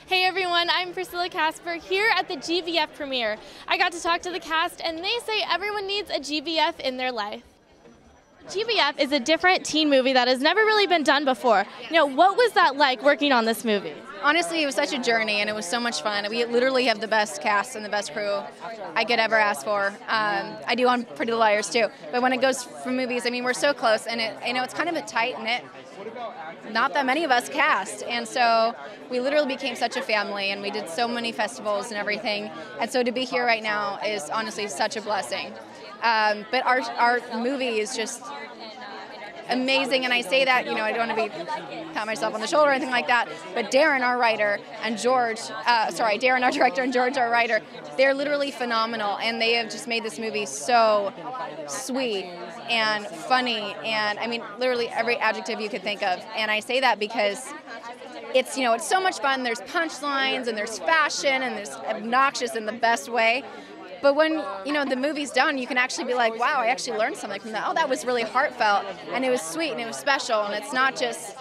Hey everyone, I'm Priscilla Casper here at the G.B.F. premiere. I got to talk to the cast and they say everyone needs a G.B.F. in their life. G.B.F. is a different teen movie that has never really been done before. What was that like working on this movie? Honestly, it was such a journey and it was so much fun. We literally have the best cast and the best crew I could ever ask for. I do on Pretty Little Liars too, but when it goes for movies, I mean, we're so close and it's kind of a tight-knit, not that many of us cast, and so we literally became such a family and we did so many festivals and everything, and so to be here right now is honestly such a blessing. But our movie is just amazing, and I say that, I don't want to pat myself on the shoulder or anything like that, but Darren, our writer, and Darren, our director, and George, our writer, they're literally phenomenal, and they have just made this movie so sweet and funny, and I mean, literally every adjective you could think of, and I say that because it's, it's so much fun. There's punchlines, and there's fashion, and there's obnoxious in the best way. But when, the movie's done, you can actually be like, wow, I actually learned something from that. Oh, that was really heartfelt, and it was sweet, and it was special, and it's not just,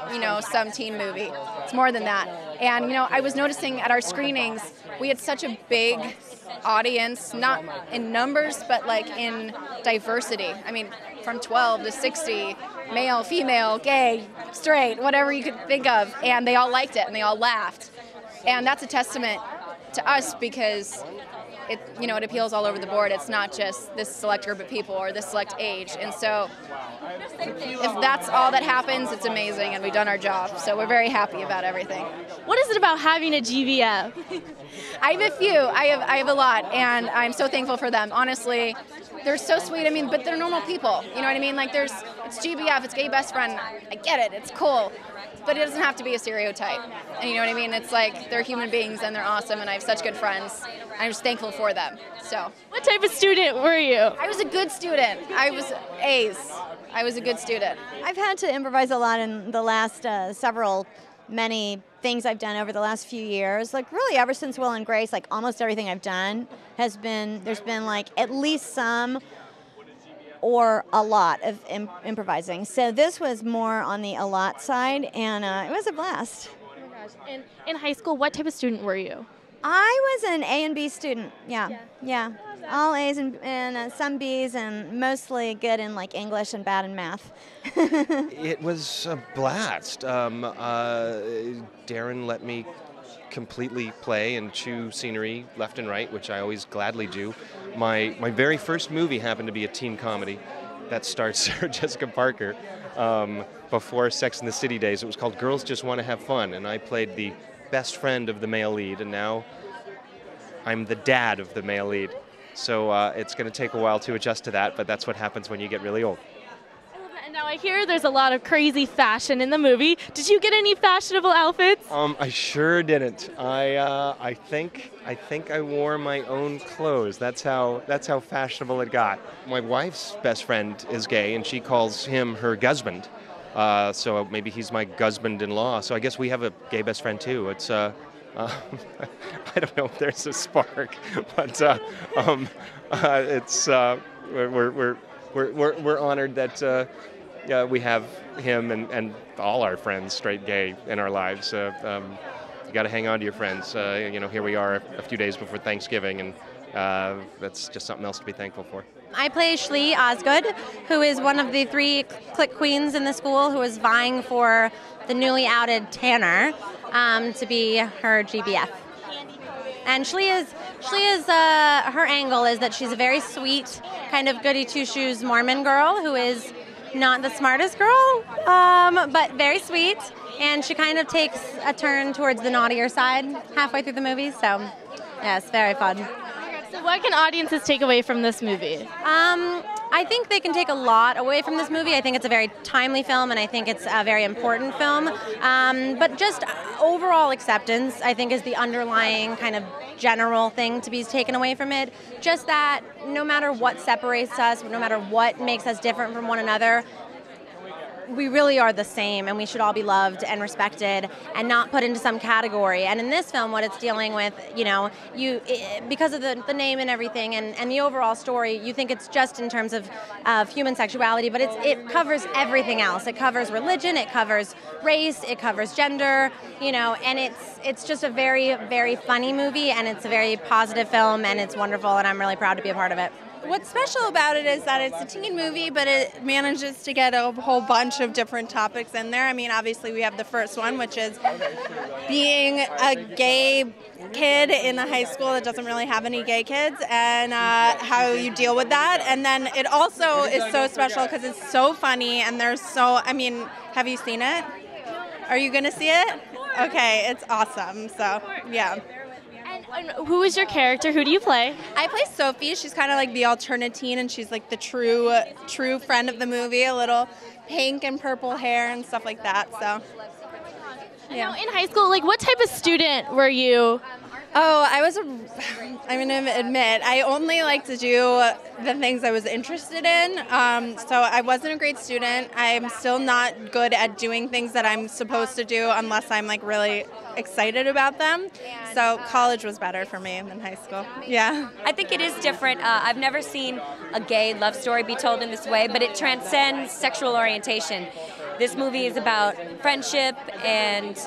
some teen movie. It's more than that. And, I was noticing at our screenings, we had such a big audience, not in numbers, but like in diversity. I mean, from 12 to 60, male, female, gay, straight, whatever you could think of, and they all liked it, and they all laughed. And that's a testament to us because it appeals all over the board. It's not just this select group of people or this select age. And so if that's all that happens, it's amazing, and we've done our job. So we're very happy about everything. What is it about having a G.B.F.? I have a few. I have a lot, and I'm so thankful for them. Honestly, they're so sweet. I mean, but they're normal people. You know what I mean? Like it's G.B.F., it's gay best friend. I get it. It's cool. But it doesn't have to be a stereotype. And you know what I mean? It's like they're human beings and they're awesome, and I have such good friends. I'm just thankful for them. So. What type of student were you? I was a good student. I was A's. I was a good student. I've had to improvise a lot in the last many things I've done over the last few years. Like really ever since Will and Grace, like almost everything I've done there's been like at least some or a lot of improvising. So this was more on the a lot side, and it was a blast. Oh my gosh. And in high school, what type of student were you? I was an A and B student, yeah. All A's and some B's, and mostly good in like English and bad in math. It was a blast. Darren let me completely play and chew scenery left and right, which I always gladly do. My very first movie happened to be a teen comedy that stars Sarah Jessica Parker before Sex and the City days. It was called Girls Just Want to Have Fun, and I played the best friend of the male lead, and now I'm the dad of the male lead. So it's going to take a while to adjust to that, but that's what happens when you get really old. And now I hear there's a lot of crazy fashion in the movie. Did you get any fashionable outfits? I sure didn't. I think I wore my own clothes. That's how fashionable it got. My wife's best friend is gay, and she calls him her gusband. So maybe he's my gusband-in-law. So I guess we have a gay best friend too. It's I don't know if there's a spark, but it's we're honored that we have him and all our friends, straight, gay, in our lives. You got to hang on to your friends. Here we are a few days before Thanksgiving, and that's just something else to be thankful for. I play Shley Osgood, who is one of the 3 clique queens in the school who is vying for the newly outed Tanner to be her G.B.F. And Shley is her angle is that she's a very sweet, kind of goody two-shoes Mormon girl who is not the smartest girl, but very sweet. And she kind of takes a turn towards the naughtier side halfway through the movie. So, yeah, it's very fun. So what can audiences take away from this movie? I think they can take a lot away from this movie. I think it's a very timely film, and I think it's a very important film. But just overall acceptance, I think, is the underlying kind of general thing to be taken away from it. Just that no matter what separates us, no matter what makes us different from one another, we really are the same, and we should all be loved and respected and not put into some category. And in this film, what it's dealing with, because of the name and everything and the overall story, you think it's just in terms of human sexuality, but it covers everything else. It covers religion, it covers race, it covers gender, and it's just a very, very funny movie, and it's a very positive film, and it's wonderful, and I'm really proud to be a part of it. What's special about it is that it's a teen movie, but it manages to get a whole bunch of different topics in there. I mean, obviously we have the first one, which is being a gay kid in a high school that doesn't really have any gay kids, and how you deal with that. And then it also is so special because it's so funny, and have you seen it? Are you going to see it? Okay, it's awesome. So, yeah. And who is your character? Who do you play? I play Sophie. She's kind of like the alternate teen, and she's like the true friend of the movie. A little pink and purple hair and stuff like that. So, yeah. Now, in high school, what type of student were you? Oh, I'm going to admit, I only like to do the things I was interested in. So I wasn't a great student. I'm still not good at doing things that I'm supposed to do unless I'm really excited about them. So college was better for me than high school. Yeah. I think it is different. I've never seen a gay love story be told in this way, but it transcends sexual orientation. This movie is about friendship and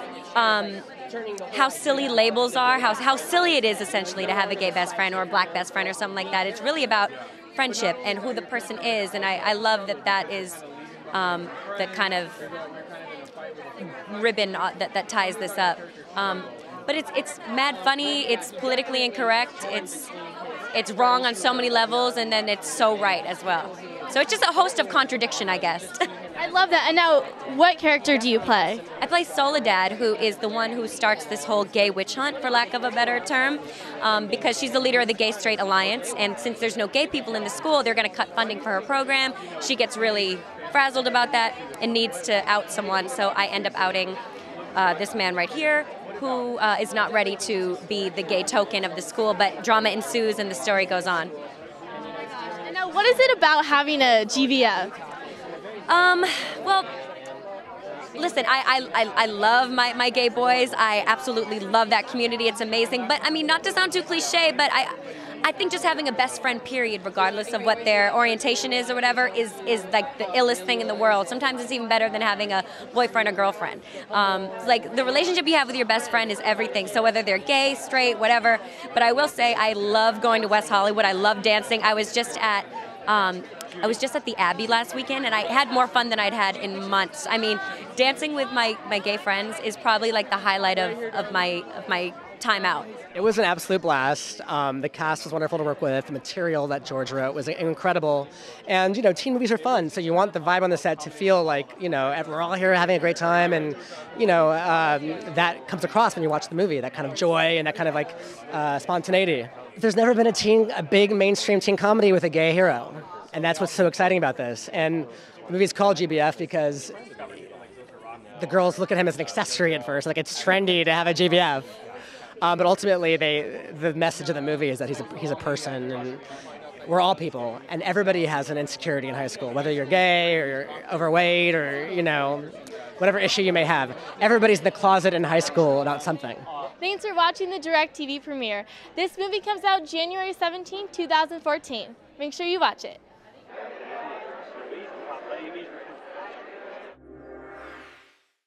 how silly labels are, how silly it is essentially to have a gay best friend or a black best friend or something like that. It's really about friendship and who the person is, and I love that is that kind of ribbon that ties this up. But it's mad funny, it's politically incorrect, it's wrong on so many levels, and then it's so right as well. So it's just a host of contradiction, I guess. I love that. And now, what character do you play? I play Soledad, who is the one who starts this whole gay witch hunt, for lack of a better term, because she's the leader of the Gay Straight Alliance, and since there's no gay people in the school, they're going to cut funding for her program. She gets really frazzled about that and needs to out someone, so I end up outing this man right here, who is not ready to be the gay token of the school, but drama ensues and the story goes on. And now, what is it about having a G.B.F.? Well, listen, I love my gay boys. I absolutely love that community. It's amazing. But, not to sound too cliche, but I think just having a best friend, period, regardless of what their orientation is or whatever, is like the illest thing in the world. Sometimes it's even better than having a boyfriend or girlfriend. The relationship you have with your best friend is everything. So whether they're gay, straight, whatever. But I will say I love going to West Hollywood. I love dancing. I was just at the Abbey last weekend, and I had more fun than I'd had in months. Dancing with my gay friends is probably like the highlight of my time out. It was an absolute blast. The cast was wonderful to work with. The material that George wrote was incredible. And, teen movies are fun, so you want the vibe on the set to feel like, we're all here having a great time, and, that comes across when you watch the movie, that kind of joy and that kind of spontaneity. There's never been a big mainstream teen comedy with a gay hero, and that's what's so exciting about this. And the movie's called G.B.F. because the girls look at him as an accessory at first, like it's trendy to have a G.B.F. But ultimately, the message of the movie is that he's a person, and we're all people, and everybody has an insecurity in high school, whether you're gay or you're overweight or, whatever issue you may have. Everybody's in the closet in high school about something. Thanks for watching the DirecTV premiere. This movie comes out January 17, 2014. Make sure you watch it.